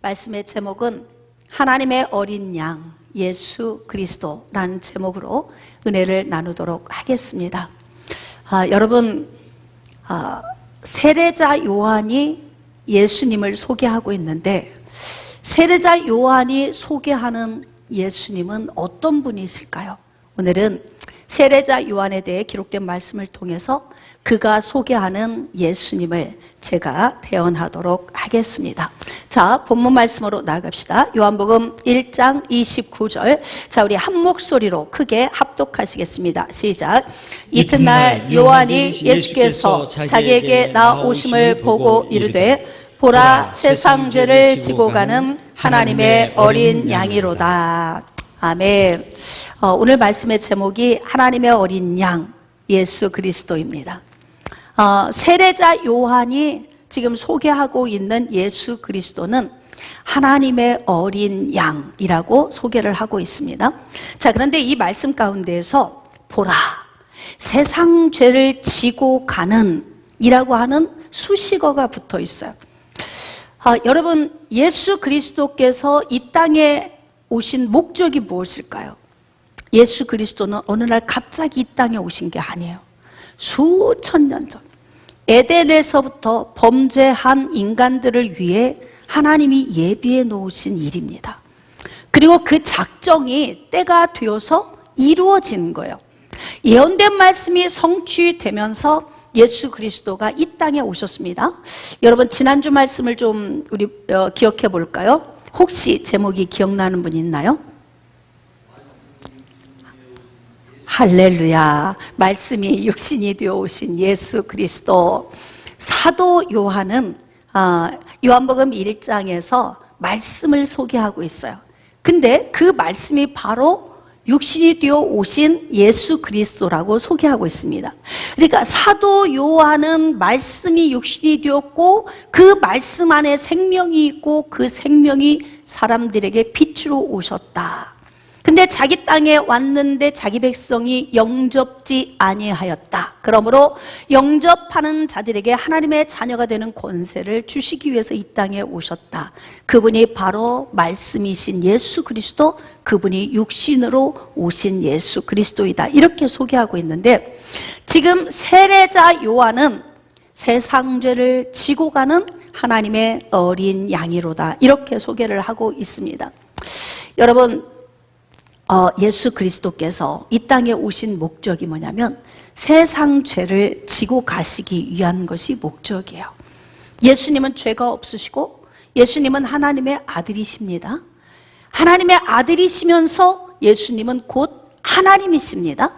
말씀의 제목은 하나님의 어린 양 예수 그리스도라는 제목으로 은혜를 나누도록 하겠습니다. 여러분, 세례자 요한이 예수님을 소개하고 있는데, 세례자 요한이 소개하는 예수님은 어떤 분이실까요? 오늘은 세례자 요한에 대해 기록된 말씀을 통해서 그가 소개하는 예수님을 제가 대언하도록 하겠습니다. 자, 본문 말씀으로 나아갑시다. 요한복음 1장 29절. 자, 우리 한 목소리로 크게 합독하시겠습니다. 시작. 이튿날 요한이 예수께서 자기에게 나오심을 보고 이르되, 보라, 세상 죄를 지고 가는 하나님의 어린 양이로다. 아멘. 오늘 말씀의 제목이 하나님의 어린 양 예수 그리스도입니다. 세례자 요한이 지금 소개하고 있는 예수 그리스도는 하나님의 어린 양이라고 소개를 하고 있습니다. 자, 그런데 이 말씀 가운데에서 보라, 세상 죄를 지고 가는 이라고 하는 수식어가 붙어 있어요. 여러분, 예수 그리스도께서 이 땅에 오신 목적이 무엇일까요? 예수 그리스도는 어느 날 갑자기 이 땅에 오신 게 아니에요. 수천 년 전 에덴에서부터 범죄한 인간들을 위해 하나님이 예비해 놓으신 일입니다. 그리고 그 작정이 때가 되어서 이루어지는 거예요. 예언된 말씀이 성취되면서 예수 그리스도가 이 땅에 오셨습니다. 여러분, 지난주 말씀을 좀 우리 기억해 볼까요? 혹시 제목이 기억나는 분 있나요? 할렐루야. 말씀이 육신이 되어 오신 예수 그리스도. 사도 요한은 요한복음 1장에서 말씀을 소개하고 있어요. 근데 그 말씀이 바로 육신이 되어 오신 예수 그리스도라고 소개하고 있습니다. 그러니까 사도 요한은 말씀이 육신이 되었고 그 말씀 안에 생명이 있고 그 생명이 사람들에게 빛으로 오셨다. 근데 자기 땅에 왔는데 자기 백성이 영접지 아니하였다. 그러므로 영접하는 자들에게 하나님의 자녀가 되는 권세를 주시기 위해서 이 땅에 오셨다. 그분이 바로 말씀이신 예수 그리스도, 그분이 육신으로 오신 예수 그리스도이다. 이렇게 소개하고 있는데, 지금 세례자 요한은 세상 죄를 지고 가는 하나님의 어린 양이로다. 이렇게 소개를 하고 있습니다. 여러분, 예수 그리스도께서 이 땅에 오신 목적이 뭐냐면 세상 죄를 지고 가시기 위한 것이 목적이에요. 예수님은 죄가 없으시고 예수님은 하나님의 아들이십니다. 하나님의 아들이시면서 예수님은 곧 하나님이십니다.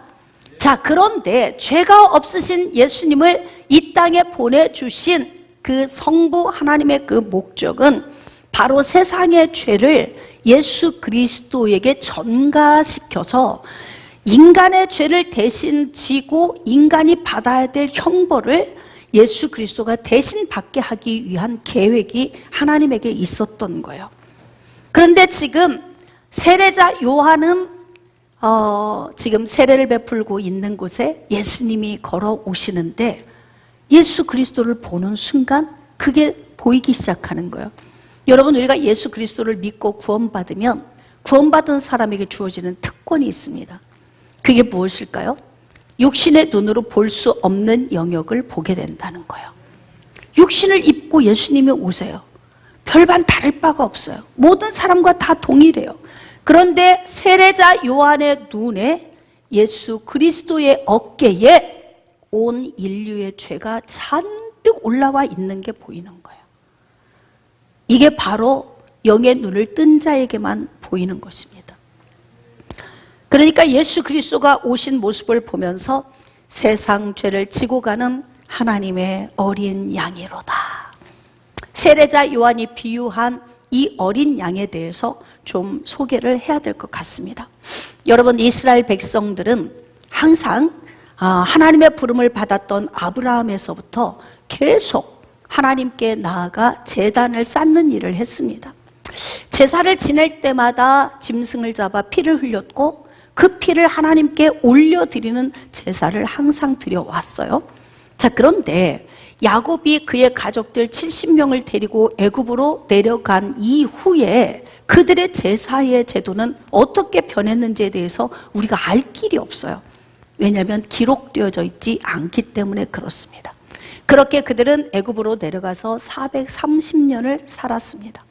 자, 그런데 죄가 없으신 예수님을 이 땅에 보내주신 그 성부 하나님의 그 목적은 바로 세상의 죄를 예수 그리스도에게 전가시켜서 인간의 죄를 대신 지고 인간이 받아야 될 형벌을 예수 그리스도가 대신 받게 하기 위한 계획이 하나님에게 있었던 거예요. 그런데 지금 세례자 요한은 지금 세례를 베풀고 있는 곳에 예수님이 걸어오시는데 예수 그리스도를 보는 순간 그게 보이기 시작하는 거예요. 여러분, 우리가 예수 그리스도를 믿고 구원받으면 구원받은 사람에게 주어지는 특권이 있습니다. 그게 무엇일까요? 육신의 눈으로 볼 수 없는 영역을 보게 된다는 거예요. 육신을 입고 예수님이 오세요. 별반 다를 바가 없어요. 모든 사람과 다 동일해요. 그런데 세례자 요한의 눈에 예수 그리스도의 어깨에 온 인류의 죄가 잔뜩 올라와 있는 게 보이는 거예요. 이게 바로 영의 눈을 뜬 자에게만 보이는 것입니다. 그러니까 예수 그리스도가 오신 모습을 보면서 세상 죄를 지고 가는 하나님의 어린 양이로다. 세례자 요한이 비유한 이 어린 양에 대해서 좀 소개를 해야 될 것 같습니다. 여러분, 이스라엘 백성들은 항상 하나님의 부름을 받았던 아브라함에서부터 계속 하나님께 나아가 제단을 쌓는 일을 했습니다. 제사를 지낼 때마다 짐승을 잡아 피를 흘렸고 그 피를 하나님께 올려드리는 제사를 항상 드려왔어요. 자, 그런데 야곱이 그의 가족들 70명을 데리고 애굽으로 내려간 이후에 그들의 제사의 제도는 어떻게 변했는지에 대해서 우리가 알 길이 없어요. 왜냐하면 기록되어져 있지 않기 때문에 그렇습니다. 그렇게 그들은 애굽으로 내려가서 430년을 살았습니다.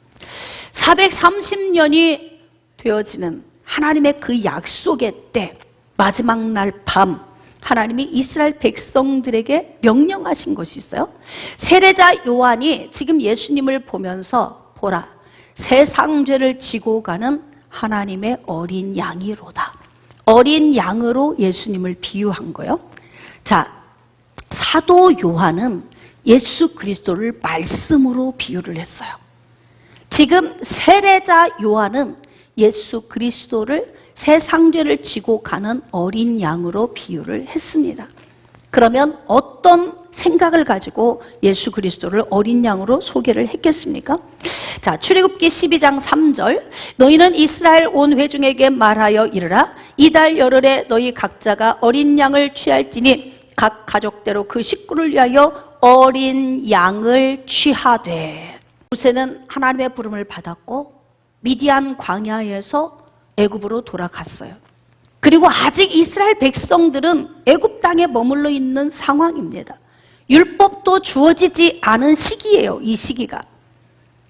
430년이 되어지는 하나님의 그 약속의 때, 마지막 날 밤, 하나님이 이스라엘 백성들에게 명령하신 것이 있어요. 세례자 요한이 지금 예수님을 보면서 보라, 세상 죄를 지고 가는 하나님의 어린 양이로다. 어린 양으로 예수님을 비유한 거예요. 자, 사도 요한은 예수 그리스도를 말씀으로 비유를 했어요. 지금 세례자 요한은 예수 그리스도를 세상 죄를 지고 가는 어린 양으로 비유를 했습니다. 그러면 어떤 생각을 가지고 예수 그리스도를 어린 양으로 소개를 했겠습니까? 자, 출애굽기 12장 3절, 너희는 이스라엘 온 회중에게 말하여 이르라, 이달 열흘에 너희 각자가 어린 양을 취할지니 각 가족대로 그 식구를 위하여 어린 양을 취하되. 모세는 하나님의 부름을 받았고 미디안 광야에서 애굽으로 돌아갔어요. 그리고 아직 이스라엘 백성들은 애굽 땅에 머물러 있는 상황입니다. 율법도 주어지지 않은 시기예요, 이 시기가.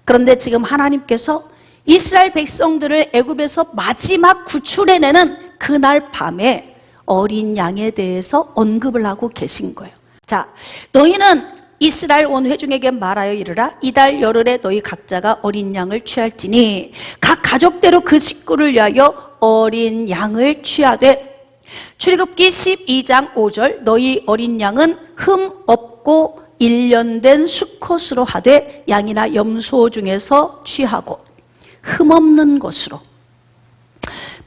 그런데 지금 하나님께서 이스라엘 백성들을 애굽에서 마지막 구출해내는 그날 밤에 어린 양에 대해서 언급을 하고 계신 거예요. 자, 너희는 이스라엘 온 회중에게 말하여 이르라, 이달 열흘에 너희 각자가 어린 양을 취할지니 각 가족대로 그 식구를 위하여 어린 양을 취하되. 출애굽기 12장 5절, 너희 어린 양은 흠 없고 1년 된 수컷으로 하되 양이나 염소 중에서 취하고 흠 없는 것으로.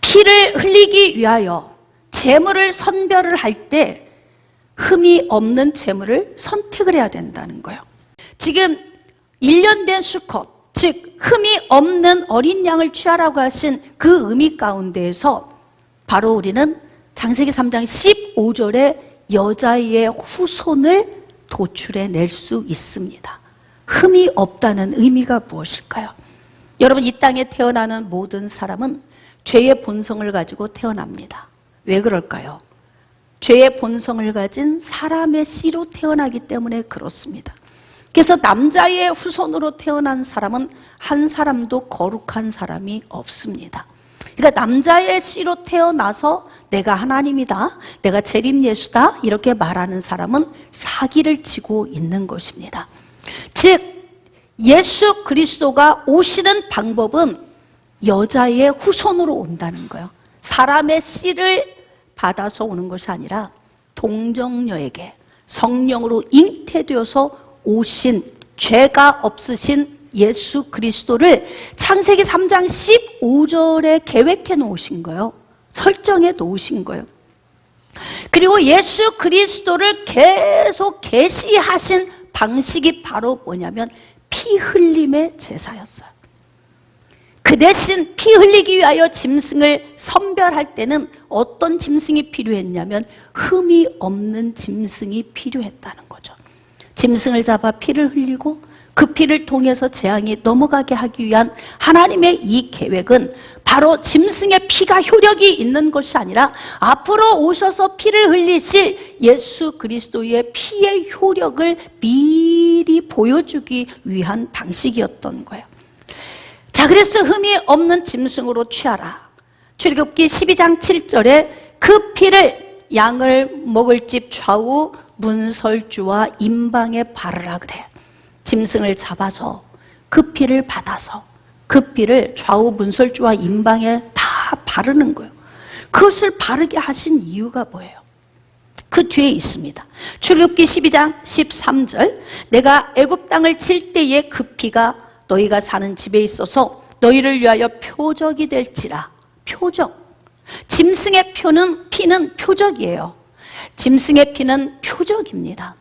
피를 흘리기 위하여 제물을 선별을 할 때 흠이 없는 제물을 선택을 해야 된다는 거예요. 지금 1년 된 수컷, 즉 흠이 없는 어린 양을 취하라고 하신 그 의미 가운데에서 바로 우리는 창세기 3장 15절에 여자의 후손을 도출해낼 수 있습니다. 흠이 없다는 의미가 무엇일까요? 여러분, 이 땅에 태어나는 모든 사람은 죄의 본성을 가지고 태어납니다. 왜 그럴까요? 죄의 본성을 가진 사람의 씨로 태어나기 때문에 그렇습니다. 그래서 남자의 후손으로 태어난 사람은 한 사람도 거룩한 사람이 없습니다. 그러니까 남자의 씨로 태어나서 내가 하나님이다, 내가 재림 예수다 이렇게 말하는 사람은 사기를 치고 있는 것입니다. 즉 예수 그리스도가 오시는 방법은 여자의 후손으로 온다는 거예요. 사람의 씨를 받아서 오는 것이 아니라 동정녀에게 성령으로 잉태되어서 오신 죄가 없으신 예수 그리스도를 창세기 3장 15절에 계획해 놓으신 거예요. 설정해 놓으신 거예요. 그리고 예수 그리스도를 계속 계시하신 방식이 바로 뭐냐면 피 흘림의 제사였어요. 그 대신 피 흘리기 위하여 짐승을 선별할 때는 어떤 짐승이 필요했냐면 흠이 없는 짐승이 필요했다는 거죠. 짐승을 잡아 피를 흘리고 그 피를 통해서 재앙이 넘어가게 하기 위한 하나님의 이 계획은 바로 짐승의 피가 효력이 있는 것이 아니라 앞으로 오셔서 피를 흘리실 예수 그리스도의 피의 효력을 미리 보여주기 위한 방식이었던 거예요. 자, 그래서 흠이 없는 짐승으로 취하라. 출애굽기 12장 7절에 그 피를 양을 먹을 집 좌우 문설주와 임방에 바르라 그래. 짐승을 잡아서 그 피를 받아서 그 피를 좌우 문설주와 임방에 다 바르는 거예요. 그것을 바르게 하신 이유가 뭐예요? 그 뒤에 있습니다. 출애굽기 12장 13절, 내가 애굽 땅을 칠 때에 그 피가 너희가 사는 집에 있어서 너희를 위하여 표적이 될지라. 표적. 짐승의 피는 표적이에요. 짐승의 피는 표적입니다.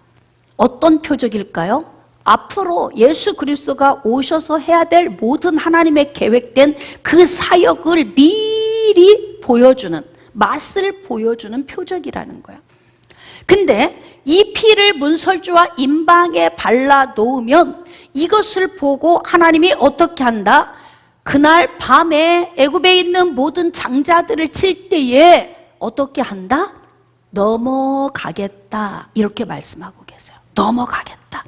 어떤 표적일까요? 앞으로 예수 그리스도가 오셔서 해야 될 모든 하나님의 계획된 그 사역을 미리 보여주는, 맛을 보여주는 표적이라는 거예요. 근데 이 피를 문설주와 임방에 발라 놓으면 이것을 보고 하나님이 어떻게 한다? 그날 밤에 애굽에 있는 모든 장자들을 칠 때에 어떻게 한다? 넘어가겠다, 이렇게 말씀하고 계세요. 넘어가겠다.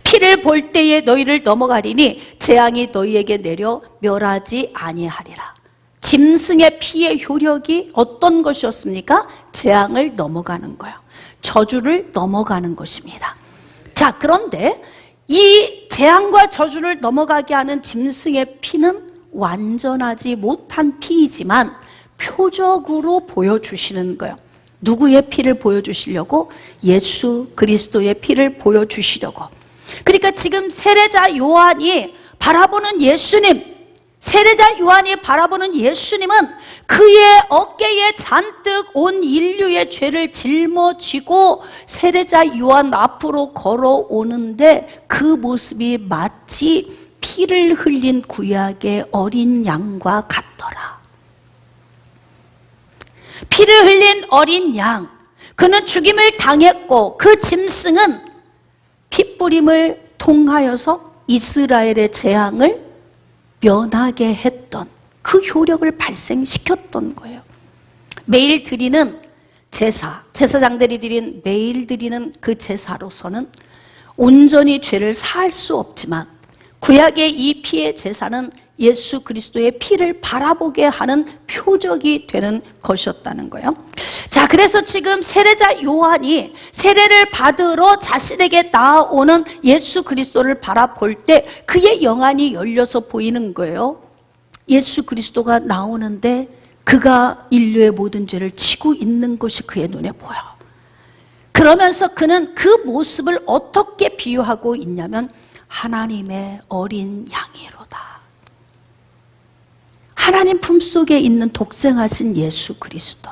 피를 볼 때에 너희를 넘어가리니 재앙이 너희에게 내려 멸하지 아니하리라. 짐승의 피의 효력이 어떤 것이었습니까? 재앙을 넘어가는 거예요. 저주를 넘어가는 것입니다. 자, 그런데 이 재앙과 저주를 넘어가게 하는 짐승의 피는 완전하지 못한 피이지만 표적으로 보여주시는 거예요. 누구의 피를 보여주시려고? 예수 그리스도의 피를 보여주시려고. 그러니까 지금 세례자 요한이 바라보는 예수님, 세례자 요한이 바라보는 예수님은 그의 어깨에 잔뜩 온 인류의 죄를 짊어지고 세례자 요한 앞으로 걸어오는데 그 모습이 마치 피를 흘린 구약의 어린 양과 같더라. 피를 흘린 어린 양, 그는 죽임을 당했고 그 짐승은 핏부림을 통하여서 이스라엘의 재앙을 면하게 했던 그 효력을 발생시켰던 거예요. 매일 드리는 제사, 제사장들이 드린 매일 드리는 그 제사로서는 온전히 죄를 사할 수 없지만 구약의 이 피의 제사는 예수 그리스도의 피를 바라보게 하는 표적이 되는 것이었다는 거예요. 자, 그래서 지금 세례자 요한이 세례를 받으러 자신에게 나아오는 예수 그리스도를 바라볼 때 그의 영안이 열려서 보이는 거예요. 예수 그리스도가 나오는데 그가 인류의 모든 죄를 지고 있는 것이 그의 눈에 보여. 그러면서 그는 그 모습을 어떻게 비유하고 있냐면 하나님의 어린 양이로다. 하나님 품속에 있는 독생하신 예수 그리스도,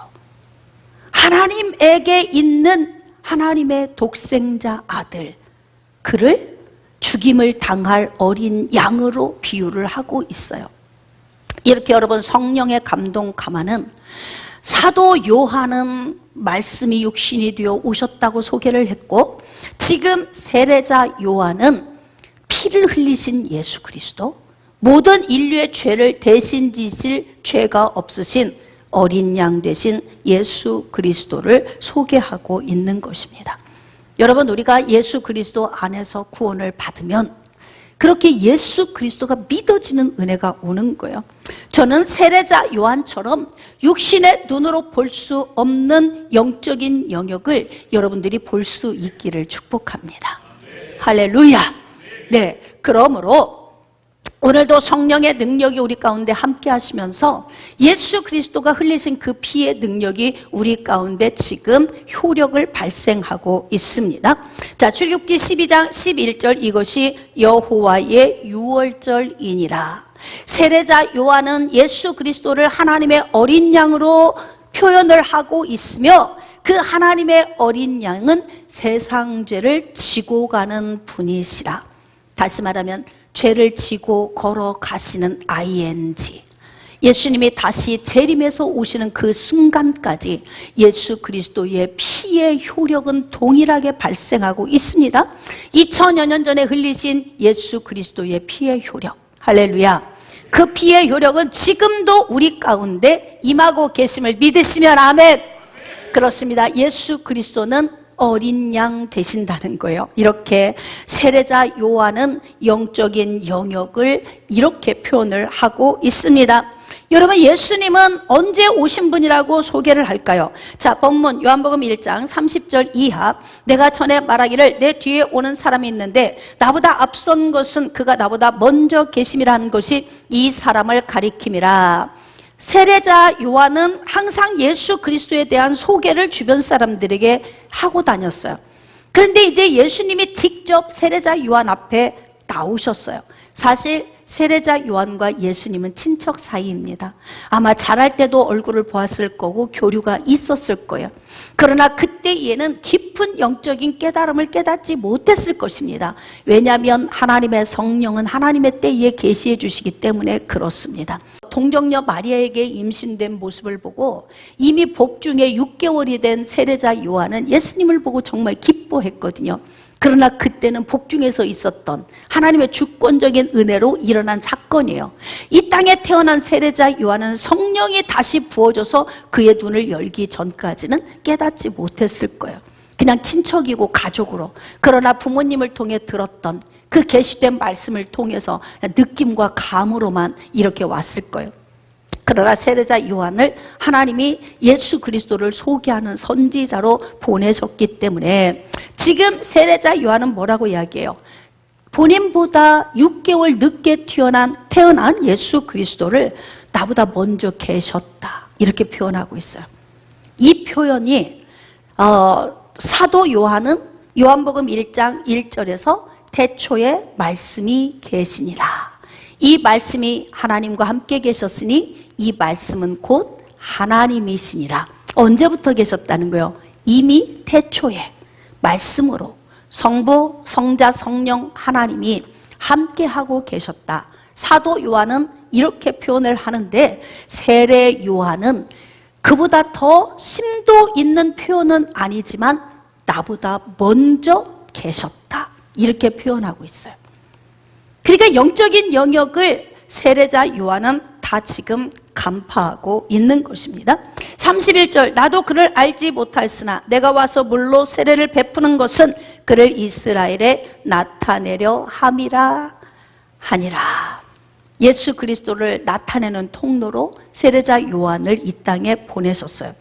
하나님에게 있는 하나님의 독생자 아들, 그를 죽임을 당할 어린 양으로 비유를 하고 있어요. 이렇게 여러분, 성령의 감동 감화는 사도 요한은 말씀이 육신이 되어 오셨다고 소개를 했고, 지금 세례자 요한은 피를 흘리신 예수 그리스도, 모든 인류의 죄를 대신 지실 죄가 없으신 어린 양 되신 예수 그리스도를 소개하고 있는 것입니다. 여러분, 우리가 예수 그리스도 안에서 구원을 받으면 그렇게 예수 그리스도가 믿어지는 은혜가 오는 거예요. 저는 세례자 요한처럼 육신의 눈으로 볼 수 없는 영적인 영역을 여러분들이 볼 수 있기를 축복합니다. 할렐루야. 네, 그러므로 오늘도 성령의 능력이 우리 가운데 함께 하시면서 예수 그리스도가 흘리신 그 피의 능력이 우리 가운데 지금 효력을 발생하고 있습니다. 자, 출애굽기 12장 11절, 이것이 여호와의 유월절이니라. 세례자 요한은 예수 그리스도를 하나님의 어린 양으로 표현을 하고 있으며 그 하나님의 어린 양은 세상 죄를 지고 가는 분이시라. 다시 말하면 죄를 지고 걸어가시는 ING, 예수님이 다시 재림해서 오시는 그 순간까지 예수 그리스도의 피의 효력은 동일하게 발생하고 있습니다. 2000여 년 전에 흘리신 예수 그리스도의 피의 효력, 할렐루야. 그 피의 효력은 지금도 우리 가운데 임하고 계심을 믿으시면 아멘. 그렇습니다. 예수 그리스도는 어린 양 되신다는 거예요. 이렇게 세례자 요한은 영적인 영역을 이렇게 표현을 하고 있습니다. 여러분, 예수님은 언제 오신 분이라고 소개를 할까요? 자, 본문 요한복음 1장 30절 이하, 내가 전에 말하기를 내 뒤에 오는 사람이 있는데 나보다 앞선 것은 그가 나보다 먼저 계심이라 한 것이 이 사람을 가리킴이라. 세례자 요한은 항상 예수 그리스도에 대한 소개를 주변 사람들에게 하고 다녔어요. 그런데 이제 예수님이 직접 세례자 요한 앞에 나오셨어요. 사실 세례자 요한과 예수님은 친척 사이입니다. 아마 자랄 때도 얼굴을 보았을 거고 교류가 있었을 거예요. 그러나 그때에는 깊은 영적인 깨달음을 깨닫지 못했을 것입니다. 왜냐하면 하나님의 성령은 하나님의 때에 계시해 주시기 때문에 그렇습니다. 동정녀 마리아에게 임신된 모습을 보고 이미 복중에 6개월이 된 세례자 요한은 예수님을 보고 정말 기뻐했거든요. 그러나 그때는 복중에서 있었던 하나님의 주권적인 은혜로 일어난 사건이에요. 이 땅에 태어난 세례자 요한은 성령이 다시 부어져서 그의 눈을 열기 전까지는 깨닫지 못했을 거예요. 그냥 친척이고 가족으로, 그러나 부모님을 통해 들었던 그 계시된 말씀을 통해서 느낌과 감으로만 이렇게 왔을 거예요. 그러나 세례자 요한을 하나님이 예수 그리스도를 소개하는 선지자로 보내셨기 때문에 지금 세례자 요한은 뭐라고 이야기해요? 본인보다 6개월 늦게 태어난 예수 그리스도를 나보다 먼저 계셨다, 이렇게 표현하고 있어요. 이 표현이 사도 요한은 요한복음 1장 1절에서 태초에 말씀이 계시니라, 이 말씀이 하나님과 함께 계셨으니 이 말씀은 곧 하나님이시니라. 언제부터 계셨다는 거예요? 이미 태초에 말씀으로 성부, 성자, 성령 하나님이 함께하고 계셨다. 사도 요한은 이렇게 표현을 하는데, 세례 요한은 그보다 더 심도 있는 표현은 아니지만 나보다 먼저 계셨다, 이렇게 표현하고 있어요. 그러니까 영적인 영역을 세례자 요한은 다 지금 간파하고 있는 것입니다. 31절, 나도 그를 알지 못하였으나 내가 와서 물로 세례를 베푸는 것은 그를 이스라엘에 나타내려 함이라 하니라. 예수 그리스도를 나타내는 통로로 세례자 요한을 이 땅에 보내셨어요.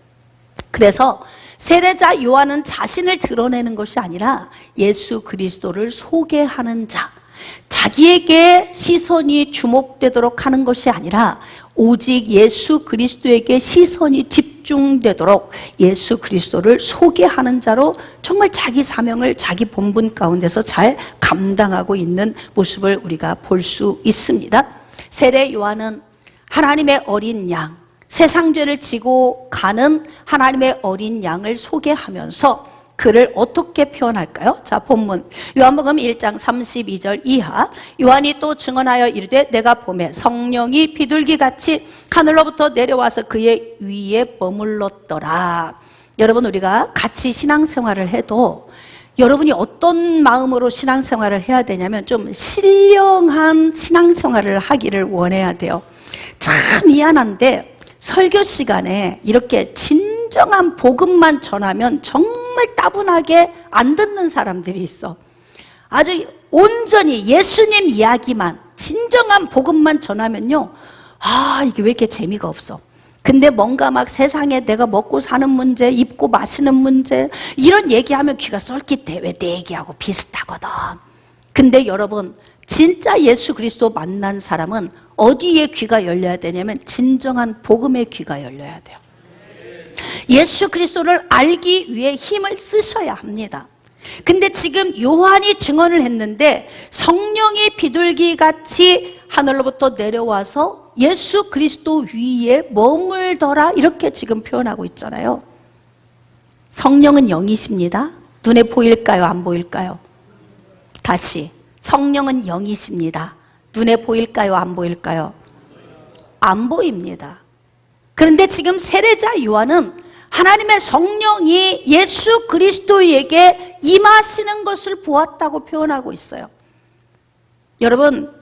그래서 세례자 요한은 자신을 드러내는 것이 아니라 예수 그리스도를 소개하는 자, 자기에게 시선이 주목되도록 하는 것이 아니라 오직 예수 그리스도에게 시선이 집중되도록 예수 그리스도를 소개하는 자로 정말 자기 사명을 자기 본분 가운데서 잘 감당하고 있는 모습을 우리가 볼 수 있습니다. 세례 요한은 하나님의 어린 양, 세상 죄를 지고 가는 하나님의 어린 양을 소개하면서 그를 어떻게 표현할까요? 자, 본문 요한복음 1장 32절 이하. 요한이 또 증언하여 이르되 내가 보매 성령이 비둘기같이 하늘로부터 내려와서 그의 위에 머물렀더라. 여러분, 우리가 같이 신앙생활을 해도 여러분이 어떤 마음으로 신앙생활을 해야 되냐면 좀 신령한 신앙생활을 하기를 원해야 돼요. 참 미안한데 설교 시간에 이렇게 진정한 복음만 전하면 정말 따분하게 안 듣는 사람들이 있어. 아주 온전히 예수님 이야기만, 진정한 복음만 전하면요, 이게 왜 이렇게 재미가 없어. 근데 뭔가 막 세상에 내가 먹고 사는 문제, 입고 마시는 문제, 이런 얘기하면 귀가 쏠깃해. 왜 내 얘기하고 비슷하거든. 근데 여러분, 진짜 예수 그리스도 만난 사람은 어디에 귀가 열려야 되냐면 진정한 복음의 귀가 열려야 돼요. 예수 그리스도를 알기 위해 힘을 쓰셔야 합니다. 근데 지금 요한이 증언을 했는데 성령이 비둘기같이 하늘로부터 내려와서 예수 그리스도 위에 머물더라, 이렇게 지금 표현하고 있잖아요. 성령은 영이십니다. 눈에 보일까요? 안 보일까요? 다시, 성령은 영이십니다. 눈에 보일까요? 안 보일까요? 안 보입니다. 그런데 지금 세례자 요한은 하나님의 성령이 예수 그리스도에게 임하시는 것을 보았다고 표현하고 있어요. 여러분,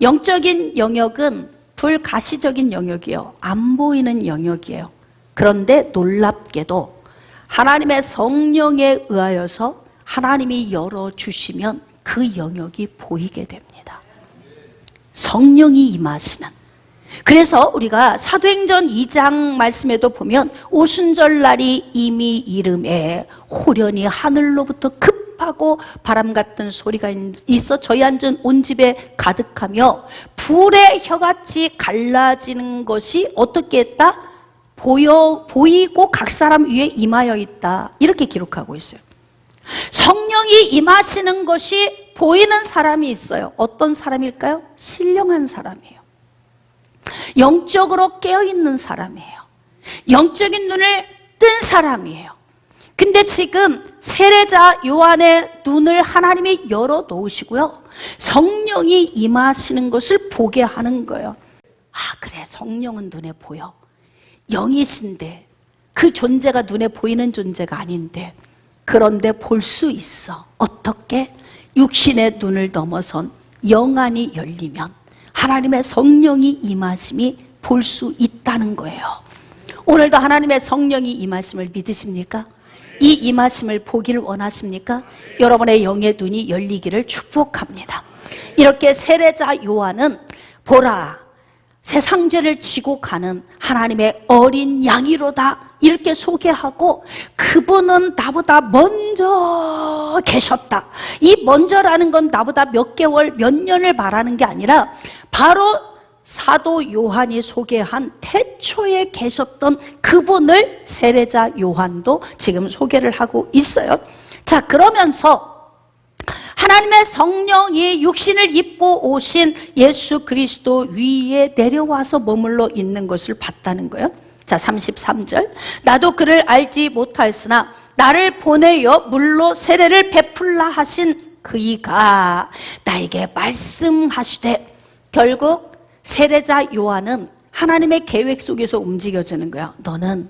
영적인 영역은 불가시적인 영역이에요. 안 보이는 영역이에요. 그런데 놀랍게도 하나님의 성령에 의하여서 하나님이 열어주시면 그 영역이 보이게 됩니다. 성령이 임하시는. 그래서 우리가 사도행전 2장 말씀에도 보면 오순절날이 이미 이름에 호련히 하늘로부터 급하고 바람 같은 소리가 있어 저희 앉은 온 집에 가득하며 불의 혀같이 갈라지는 것이 어떻게 했다? 보이고 각 사람 위에 임하여 있다, 이렇게 기록하고 있어요. 성령이 임하시는 것이 보이는 사람이 있어요. 어떤 사람일까요? 신령한 사람이에요. 영적으로 깨어있는 사람이에요. 영적인 눈을 뜬 사람이에요. 근데 지금 세례자 요한의 눈을 하나님이 열어 놓으시고요, 성령이 임하시는 것을 보게 하는 거예요. 그래, 성령은 눈에 보여. 영이신데 그 존재가 눈에 보이는 존재가 아닌데, 그런데 볼 수 있어. 어떻게? 육신의 눈을 넘어선 영안이 열리면 하나님의 성령이 임하심이 볼 수 있다는 거예요. 오늘도 하나님의 성령이 임하심을 믿으십니까? 이 임하심을 보기를 원하십니까? 여러분의 영의 눈이 열리기를 축복합니다. 이렇게 세례자 요한은 보라, 세상 죄를 지고 가는 하나님의 어린 양이로다, 이렇게 소개하고, 그분은 나보다 먼저 계셨다. 이 먼저라는 건 나보다 몇 개월, 몇 년을 말하는 게 아니라 바로 사도 요한이 소개한 태초에 계셨던 그분을 세례자 요한도 지금 소개를 하고 있어요. 자, 그러면서 하나님의 성령이 육신을 입고 오신 예수 그리스도 위에 내려와서 머물러 있는 것을 봤다는 거예요. 자, 33절. 나도 그를 알지 못하였으나 나를 보내어 물로 세례를 베풀라 하신 그이가 나에게 말씀하시되, 결국 세례자 요한은 하나님의 계획 속에서 움직여지는 거야. 너는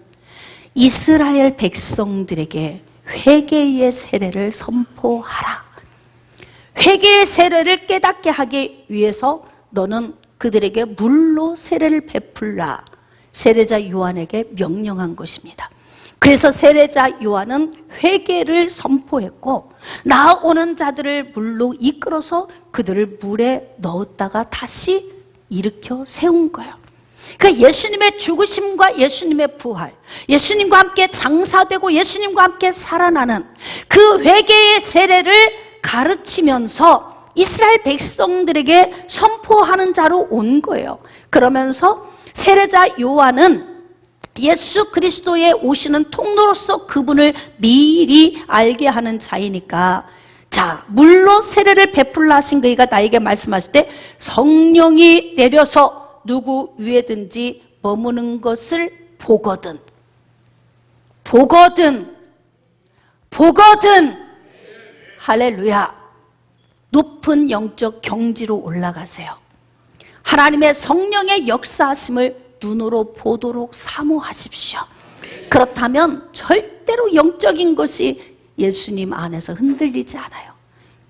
이스라엘 백성들에게 회개의 세례를 선포하라. 회개의 세례를 깨닫게 하기 위해서 너는 그들에게 물로 세례를 베풀라. 세례자 요한에게 명령한 것입니다. 그래서 세례자 요한은 회개를 선포했고, 나아오는 자들을 물로 이끌어서 그들을 물에 넣었다가 다시 일으켜 세운 거예요. 그러니까 예수님의 죽으심과 예수님의 부활, 예수님과 함께 장사되고 예수님과 함께 살아나는 그 회개의 세례를 가르치면서 이스라엘 백성들에게 선포하는 자로 온 거예요. 그러면서 세례자 요한은 예수 그리스도의 오시는 통로로서 그분을 미리 알게 하는 자이니까, 자, 물로 세례를 베풀라 하신 그이가 나에게 말씀하실 때 성령이 내려서 누구 위에든지 머무는 것을 보거든. 할렐루야. 높은 영적 경지로 올라가세요. 하나님의 성령의 역사하심을 눈으로 보도록 사모하십시오. 그렇다면 절대로 영적인 것이 예수님 안에서 흔들리지 않아요.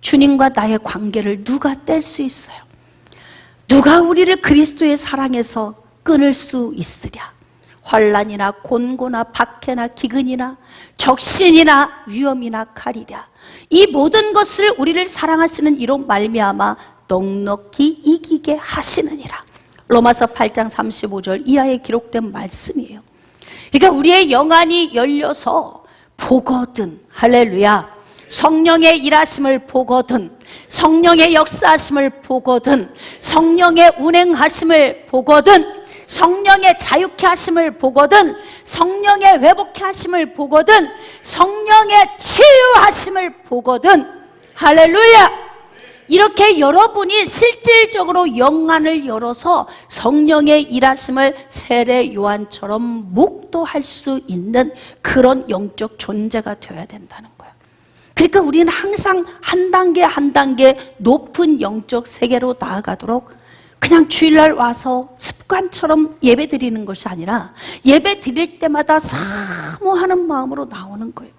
주님과 나의 관계를 누가 뗄 수 있어요? 누가 우리를 그리스도의 사랑에서 끊을 수 있으랴? 환난이나 곤고나 박해나 기근이나 적신이나 위험이나 칼이랴. 이 모든 것을 우리를 사랑하시는 이로 말미암아 넉넉히 이기게 하시느니라. 로마서 8장 35절 이하에 기록된 말씀이에요. 그러니까 우리의 영안이 열려서 보거든, 할렐루야, 성령의 일하심을 보거든, 성령의 역사하심을 보거든, 성령의 운행하심을 보거든, 성령의 자유케 하심을 보거든, 성령의 회복케 하심을 보거든, 성령의 치유하심을 보거든, 할렐루야. 이렇게 여러분이 실질적으로 영안을 열어서 성령의 일하심을 세례 요한처럼 목도할 수 있는 그런 영적 존재가 되어야 된다는 거예요. 그러니까 우리는 항상 한 단계 한 단계 높은 영적 세계로 나아가도록 그냥 주일날 와서 습관처럼 예배 드리는 것이 아니라 예배 드릴 때마다 사모하는 마음으로 나오는 거예요.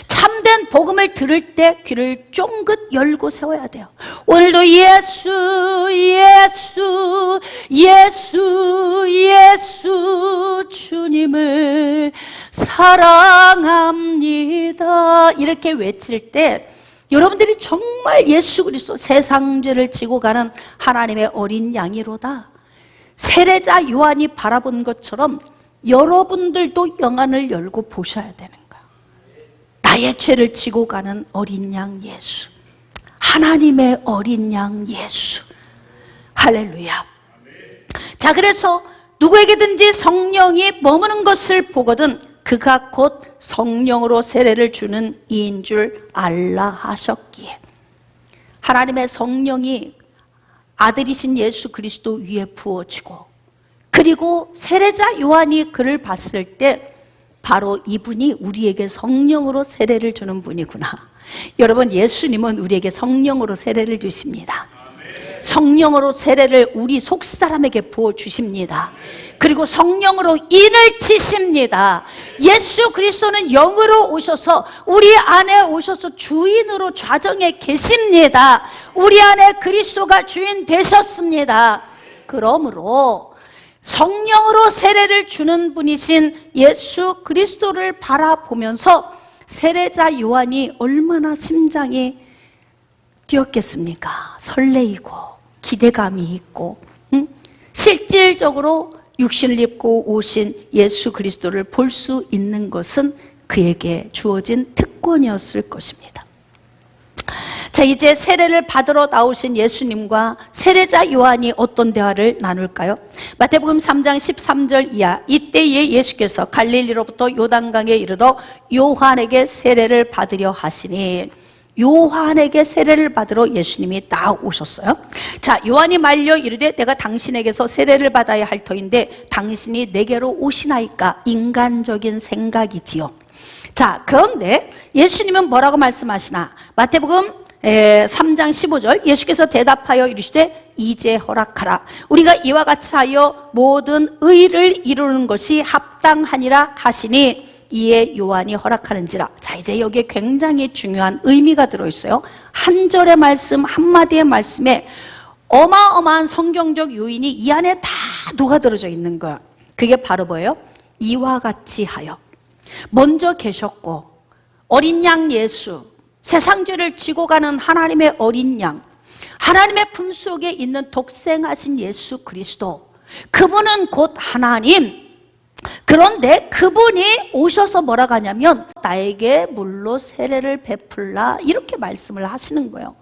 참된 복음을 들을 때 귀를 쫑긋 열고 세워야 돼요. 오늘도 예수 예수 예수 예수 주님을 사랑합니다 이렇게 외칠 때 여러분들이 정말 예수 그리스도 세상 죄를 지고 가는 하나님의 어린 양이로다, 세례자 요한이 바라본 것처럼 여러분들도 영안을 열고 보셔야 되는 거예요. 나의 죄를 지고 가는 어린 양 예수, 하나님의 어린 양 예수, 할렐루야. 자, 그래서 누구에게든지 성령이 머무는 것을 보거든 그가 곧 성령으로 세례를 주는 이인 줄 알라 하셨기에, 하나님의 성령이 아들이신 예수 그리스도 위에 부어지고, 그리고 세례자 요한이 그를 봤을 때 바로 이분이 우리에게 성령으로 세례를 주는 분이구나. 여러분, 예수님은 우리에게 성령으로 세례를 주십니다. 성령으로 세례를 우리 속사람에게 부어주십니다. 그리고 성령으로 인을 치십니다. 예수 그리스도는 영으로 오셔서 우리 안에 오셔서 주인으로 좌정에 계십니다. 우리 안에 그리스도가 주인 되셨습니다. 그러므로 성령으로 세례를 주는 분이신 예수 그리스도를 바라보면서 세례자 요한이 얼마나 심장이 뛰었겠습니까? 설레이고 기대감이 있고 실질적으로 육신을 입고 오신 예수 그리스도를 볼 수 있는 것은 그에게 주어진 특권이었을 것입니다. 자, 이제 세례를 받으러 나오신 예수님과 세례자 요한이 어떤 대화를 나눌까요? 마태복음 3장 13절 이하. 이때에 예수께서 갈릴리로부터 요단강에 이르러 요한에게 세례를 받으려 하시니, 요한에게 세례를 받으러 예수님이 나오셨어요. 자, 요한이 말려 이르되 내가 당신에게서 세례를 받아야 할 터인데 당신이 내게로 오시나이까? 인간적인 생각이지요. 자, 그런데 예수님은 뭐라고 말씀하시나? 마태복음 3장 15절 예수께서 대답하여 이르시되 이제 허락하라. 우리가 이와 같이 하여 모든 의를 이루는 것이 합당하니라 하시니 이에 요한이 허락하는지라. 자, 이제 여기에 굉장히 중요한 의미가 들어있어요. 한 절의 말씀, 한마디의 말씀에 어마어마한 성경적 요인이 이 안에 다 녹아들어져 있는 거야. 그게 바로 뭐예요? 이와 같이 하여. 먼저 계셨고 어린 양 예수, 세상 죄를 지고 가는 하나님의 어린 양, 하나님의 품속에 있는 독생하신 예수 그리스도, 그분은 곧 하나님. 그런데 그분이 오셔서 뭐라고 하냐면 나에게 물로 세례를 베풀라, 이렇게 말씀을 하시는 거예요.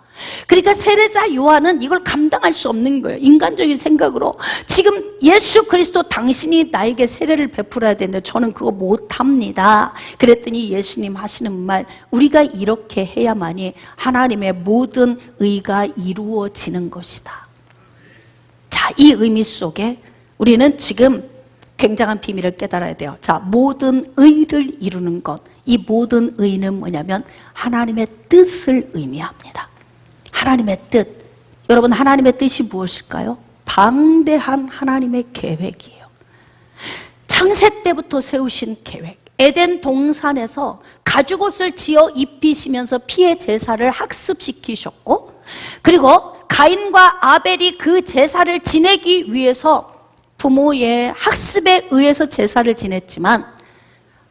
그러니까 세례자 요한은 이걸 감당할 수 없는 거예요. 인간적인 생각으로 지금 예수 그리스도 당신이 나에게 세례를 베풀어야 되는데 저는 그거 못합니다. 그랬더니 예수님 하시는 말, 우리가 이렇게 해야만이 하나님의 모든 의가 이루어지는 것이다. 자, 이 의미 속에 우리는 지금 굉장한 비밀을 깨달아야 돼요. 자, 모든 의를 이루는 것, 이 모든 의는 뭐냐면 하나님의 뜻을 의미합니다. 하나님의 뜻. 여러분, 하나님의 뜻이 무엇일까요? 방대한 하나님의 계획이에요. 창세 때부터 세우신 계획. 에덴 동산에서 가죽옷을 지어 입히시면서 피의 제사를 학습시키셨고, 그리고 가인과 아벨이 그 제사를 지내기 위해서 부모의 학습에 의해서 제사를 지냈지만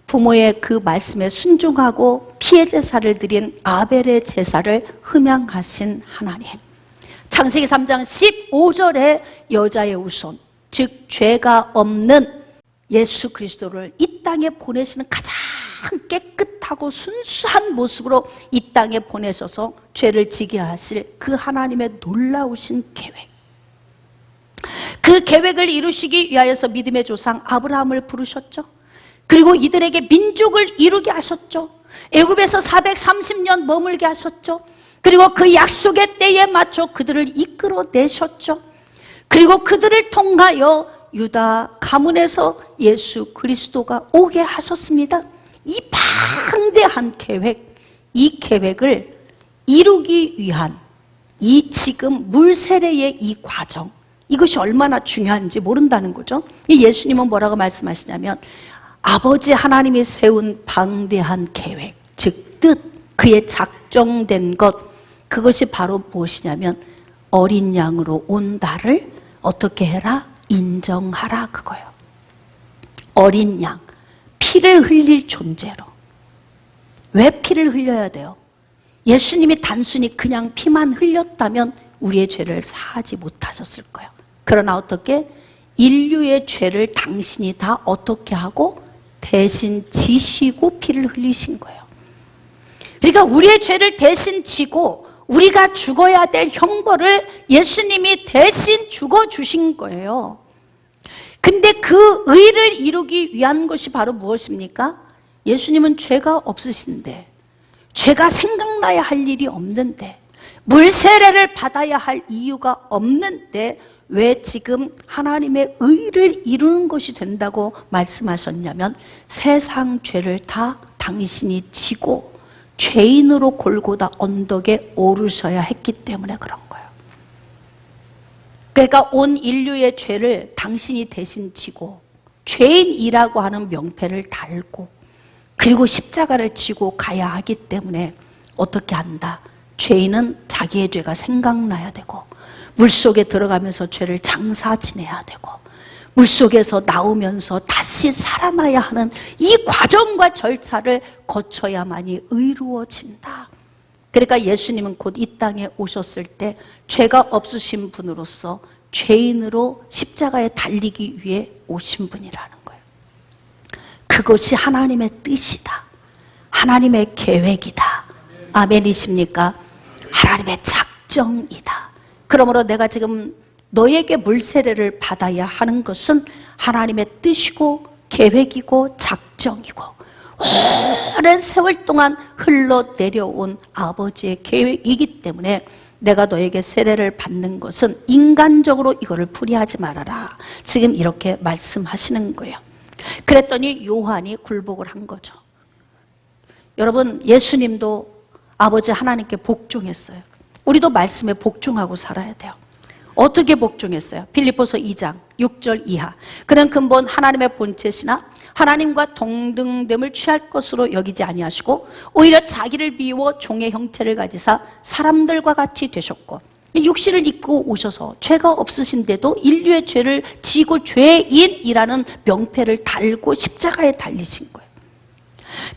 부모의 그 말씀에 순종하고 피의 제사를 드린 아벨의 제사를 흠양하신 하나님. 창세기 3장 15절에 여자의 후손, 즉 죄가 없는 예수 그리스도를 이 땅에 보내시는 가장 깨끗하고 순수한 모습으로 이 땅에 보내셔서 죄를 지게 하실 그 하나님의 놀라우신 계획. 그 계획을 이루시기 위하여서 믿음의 조상 아브라함을 부르셨죠. 그리고 이들에게 민족을 이루게 하셨죠. 애굽에서 430년 머물게 하셨죠. 그리고 그 약속의 때에 맞춰 그들을 이끌어내셨죠. 그리고 그들을 통하여 유다 가문에서 예수 그리스도가 오게 하셨습니다. 이 방대한 계획, 이 계획을 이루기 위한 이 지금 물세례의 이 과정, 이것이 얼마나 중요한지 모른다는 거죠. 예수님은 뭐라고 말씀하시냐면 아버지 하나님이 세운 방대한 계획, 즉 뜻, 그의 작정된 것, 그것이 바로 무엇이냐면 어린 양으로 온 나를 어떻게 해라? 인정하라, 그거예요. 어린 양, 피를 흘릴 존재로. 왜 피를 흘려야 돼요? 예수님이 단순히 그냥 피만 흘렸다면 우리의 죄를 사하지 못하셨을 거예요. 그러나 어떻게? 인류의 죄를 당신이 다 어떻게 하고? 대신 지시고 피를 흘리신 거예요. 그러니까 우리의 죄를 대신 지고 우리가 죽어야 될 형벌을 예수님이 대신 죽어주신 거예요. 근데 그 의를 이루기 위한 것이 바로 무엇입니까? 예수님은 죄가 없으신데, 죄가 생각나야 할 일이 없는데, 물세례를 받아야 할 이유가 없는데 왜 지금 하나님의 의를 이루는 것이 된다고 말씀하셨냐면 세상 죄를 다 당신이 지고 죄인으로 골고다 언덕에 오르셔야 했기 때문에 그런 거예요. 그러니까 온 인류의 죄를 당신이 대신 지고 죄인이라고 하는 명패를 달고 그리고 십자가를 지고 가야 하기 때문에 어떻게 한다? 죄인은 자기의 죄가 생각나야 되고 물속에 들어가면서 죄를 장사 지내야 되고 물속에서 나오면서 다시 살아나야 하는 이 과정과 절차를 거쳐야만이 의로워진다. 그러니까 예수님은 곧 이 땅에 오셨을 때 죄가 없으신 분으로서 죄인으로 십자가에 달리기 위해 오신 분이라는 거예요. 그것이 하나님의 뜻이다. 하나님의 계획이다. 아멘이십니까? 하나님의 작정이다. 그러므로 내가 지금 너에게 물세례를 받아야 하는 것은 하나님의 뜻이고 계획이고 작정이고 오랜 세월 동안 흘러내려온 아버지의 계획이기 때문에 내가 너에게 세례를 받는 것은 인간적으로 이거를 풀이하지 말아라. 지금 이렇게 말씀하시는 거예요. 그랬더니 요한이 굴복을 한 거죠. 여러분, 예수님도 아버지 하나님께 복종했어요. 우리도 말씀에 복종하고 살아야 돼요. 어떻게 복종했어요? 필립보서 2장 6절 이하. 그는 근본 하나님의 본체시나 하나님과 동등됨을 취할 것으로 여기지 아니하시고 오히려 자기를 비워 종의 형체를 가지사 사람들과 같이 되셨고 육신을 입고 오셔서 죄가 없으신데도 인류의 죄를 지고 죄인이라는 명패를 달고 십자가에 달리신 거예요.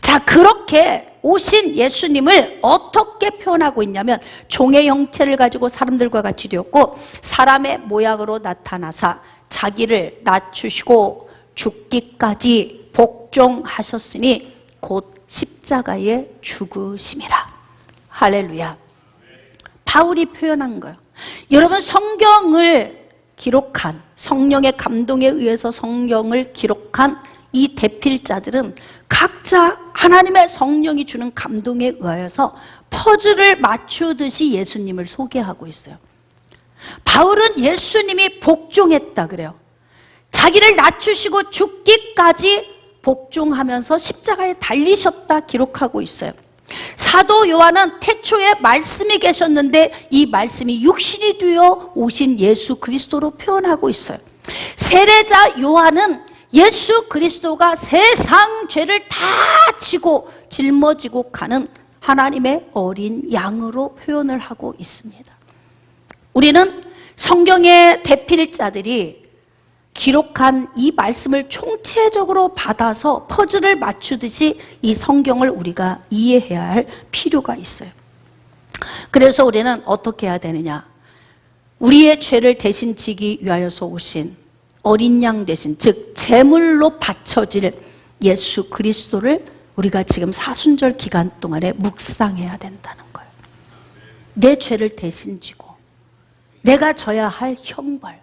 자, 그렇게 오신 예수님을 어떻게 표현하고 있냐면 종의 형체를 가지고 사람들과 같이 되었고 사람의 모양으로 나타나사 자기를 낮추시고 죽기까지 복종하셨으니 곧 십자가에 죽으심이라. 할렐루야. 바울이 표현한 거예요. 여러분, 성경을 기록한, 성령의 감동에 의해서 성경을 기록한 이 대필자들은 각자 하나님의 성령이 주는 감동에 의하여서 퍼즐을 맞추듯이 예수님을 소개하고 있어요. 바울은 예수님이 복종했다 그래요. 자기를 낮추시고 죽기까지 복종하면서 십자가에 달리셨다 기록하고 있어요. 사도 요한은 태초에 말씀이 계셨는데 이 말씀이 육신이 되어 오신 예수 그리스도로 표현하고 있어요. 세례자 요한은 예수 그리스도가 세상 죄를 다 지고 짊어지고 가는 하나님의 어린 양으로 표현을 하고 있습니다. 우리는 성경의 대필자들이 기록한 이 말씀을 총체적으로 받아서 퍼즐을 맞추듯이 이 성경을 우리가 이해해야 할 필요가 있어요. 그래서 우리는 어떻게 해야 되느냐? 우리의 죄를 대신 지기 위하여서 오신 어린 양 되신, 즉 제물로 바쳐질 예수 그리스도를 우리가 지금 사순절 기간 동안에 묵상해야 된다는 거예요. 내 죄를 대신 지고 내가 져야 할 형벌,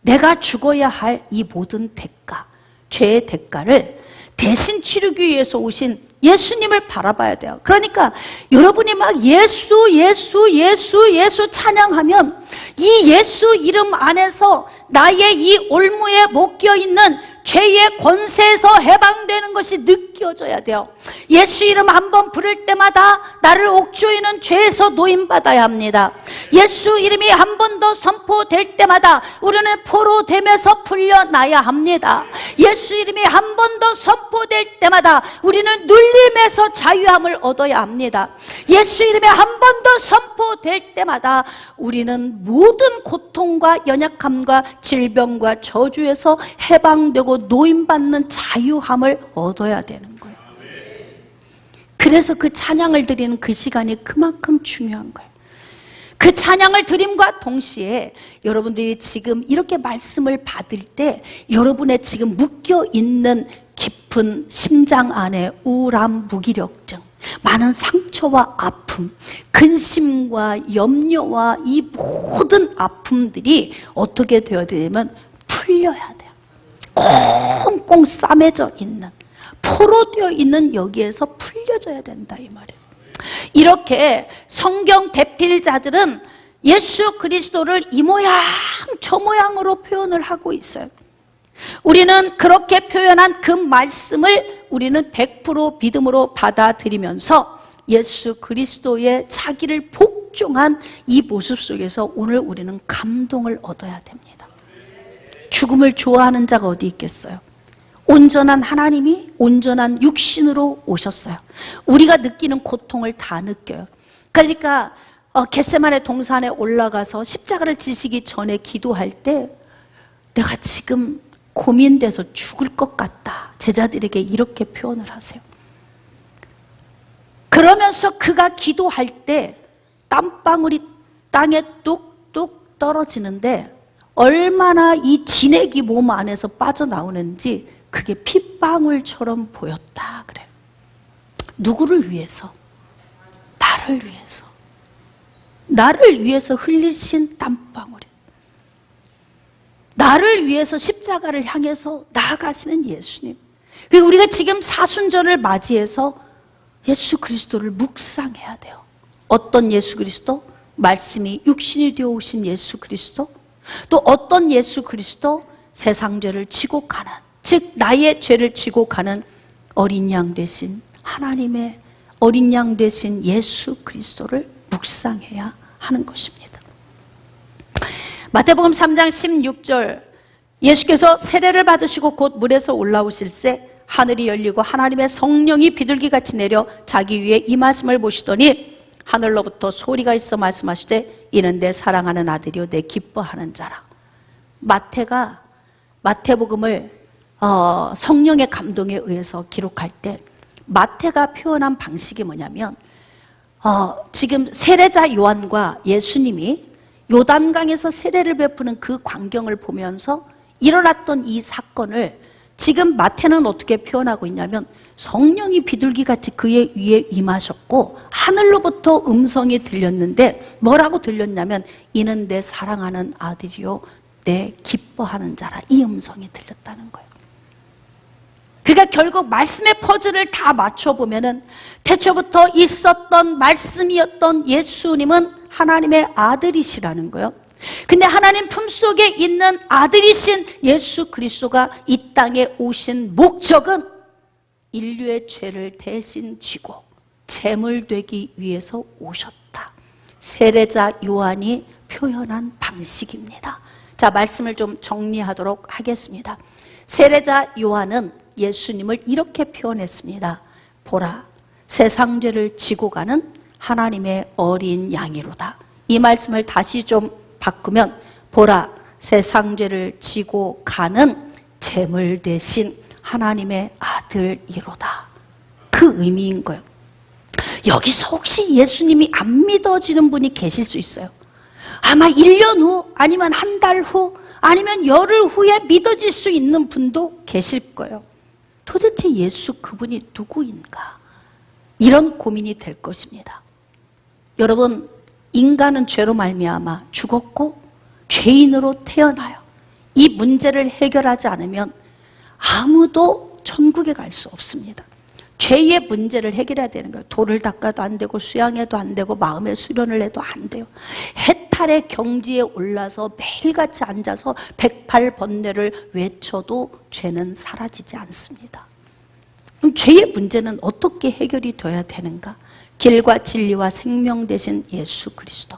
내가 죽어야 할 이 모든 대가, 죄의 대가를 대신 치르기 위해서 오신 예수님을 바라봐야 돼요. 그러니까 여러분이 막 예수 예수 예수 예수 찬양하면 이 예수 이름 안에서 나의 이 올무에 묶여 있는 죄의 권세에서 해방되는 것이 느껴져야 돼요. 예수 이름 한번 부를 때마다 나를 옥조이는 죄에서 노임받아야 합니다. 예수 이름이 한 번 더 선포될 때마다 우리는 포로됨에서 풀려나야 합니다. 예수 이름이 한 번 더 선포될 때마다 우리는 눌림에서 자유함을 얻어야 합니다. 예수 이름이 한 번 더 선포될 때마다 우리는 모든 고통과 연약함과 질병과 저주에서 해방되고 노임받는 자유함을 얻어야 되는 거예요. 그래서 그 찬양을 드리는 그 시간이 그만큼 중요한 거예요. 그 찬양을 드림과 동시에 여러분들이 지금 이렇게 말씀을 받을 때 여러분의 지금 묶여있는 깊은 심장 안에 우울함, 무기력증, 많은 상처와 아픔, 근심과 염려와 이 모든 아픔들이 어떻게 되어야 되냐면 풀려야 돼요. 꽁꽁 싸매져 있는, 포로되어 있는 여기에서 풀려져야 된다 이 말이에요. 이렇게 성경 대필자들은 예수 그리스도를 이 모양 저 모양으로 표현을 하고 있어요. 우리는 그렇게 표현한 그 말씀을 우리는 100% 믿음으로 받아들이면서 예수 그리스도의 자기를 순종한 이 모습 속에서 오늘 우리는 감동을 얻어야 됩니다. 죽음을 좋아하는 자가 어디 있겠어요? 온전한 하나님이 온전한 육신으로 오셨어요. 우리가 느끼는 고통을 다 느껴요. 그러니까 겟세마네 동산에 올라가서 십자가를 지시기 전에 기도할 때 내가 지금 고민돼서 죽을 것 같다. 제자들에게 이렇게 표현을 하세요. 그러면서 그가 기도할 때 땀방울이 땅에 뚝뚝 떨어지는데 얼마나 이 진액이 몸 안에서 빠져나오는지 그게 핏방울처럼 보였다 그래요. 누구를 위해서? 나를 위해서. 나를 위해서 흘리신 땀방울이, 나를 위해서 십자가를 향해서 나아가시는 예수님. 그리고 우리가 지금 사순절을 맞이해서 예수 그리스도를 묵상해야 돼요. 어떤 예수 그리스도? 말씀이 육신이 되어 오신 예수 그리스도. 또 어떤 예수 그리스도? 세상 죄를 지고 가는, 즉 나의 죄를 지고 가는 어린 양 되신 하나님의 어린 양 되신 예수 그리스도를 묵상해야 하는 것입니다. 마태복음 3장 16절, 예수께서 세례를 받으시고 곧 물에서 올라오실새 하늘이 열리고 하나님의 성령이 비둘기같이 내려 자기 위에 임하심을 보시더니 하늘로부터 소리가 있어 말씀하시되 이는 내 사랑하는 아들이요 내 기뻐하는 자라. 마태복음을 성령의 감동에 의해서 기록할 때 마태가 표현한 방식이 뭐냐면 지금 세례자 요한과 예수님이 요단강에서 세례를 베푸는 그 광경을 보면서 일어났던 이 사건을 지금 마태는 어떻게 표현하고 있냐면 성령이 비둘기같이 그의 위에 임하셨고 하늘로부터 음성이 들렸는데 뭐라고 들렸냐면 이는 내 사랑하는 아들이요 내 기뻐하는 자라. 이 음성이 들렸다는 거예요. 그러니까 결국 말씀의 퍼즐을 다 맞춰보면은 태초부터 있었던 말씀이었던 예수님은 하나님의 아들이시라는 거예요. 근데 하나님 품속에 있는 아들이신 예수 그리스도가 이 땅에 오신 목적은 인류의 죄를 대신 지고 제물 되기 위해서 오셨다. 세례자 요한이 표현한 방식입니다. 자, 말씀을 좀 정리하도록 하겠습니다. 세례자 요한은 예수님을 이렇게 표현했습니다. 보라, 세상 죄를 지고 가는 하나님의 어린 양이로다. 이 말씀을 다시 좀 바꾸면 보라, 세상 죄를 지고 가는 제물 대신 하나님의 아들이로다. 그 의미인 거예요. 여기서 혹시 예수님이 안 믿어지는 분이 계실 수 있어요. 아마 1년 후 아니면 한 달 후 아니면 열흘 후에 믿어질 수 있는 분도 계실 거예요. 도대체 예수 그분이 누구인가? 이런 고민이 될 것입니다. 여러분, 인간은 죄로 말미암아 죽었고 죄인으로 태어나요. 이 문제를 해결하지 않으면 아무도 천국에 갈 수 없습니다. 죄의 문제를 해결해야 되는 거예요. 돌을 닦아도 안 되고 수양해도 안 되고 마음의 수련을 해도 안 돼요. 해탈의 경지에 올라서 매일같이 앉아서 108번뇌를 외쳐도 죄는 사라지지 않습니다. 그럼 죄의 문제는 어떻게 해결이 되어야 되는가? 길과 진리와 생명 되신 예수 그리스도,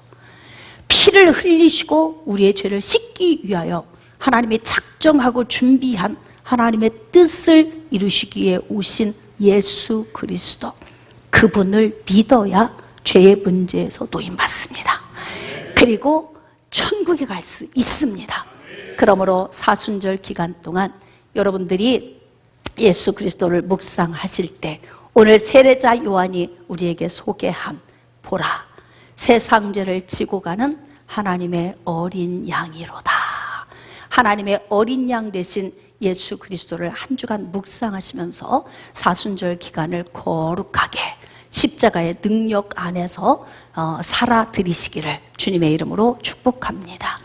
피를 흘리시고 우리의 죄를 씻기 위하여 하나님이 작정하고 준비한 하나님의 뜻을 이루시기에 오신 예수 그리스도, 그분을 믿어야 죄의 문제에서 노임받습니다. 그리고 천국에 갈 수 있습니다. 그러므로 사순절 기간 동안 여러분들이 예수 그리스도를 묵상하실 때 오늘 세례자 요한이 우리에게 소개한 보라, 세상 죄를 지고 가는 하나님의 어린 양이로다. 하나님의 어린 양 되신 예수 그리스도를 한 주간 묵상하시면서 사순절 기간을 거룩하게 십자가의 능력 안에서 살아들이시기를 주님의 이름으로 축복합니다.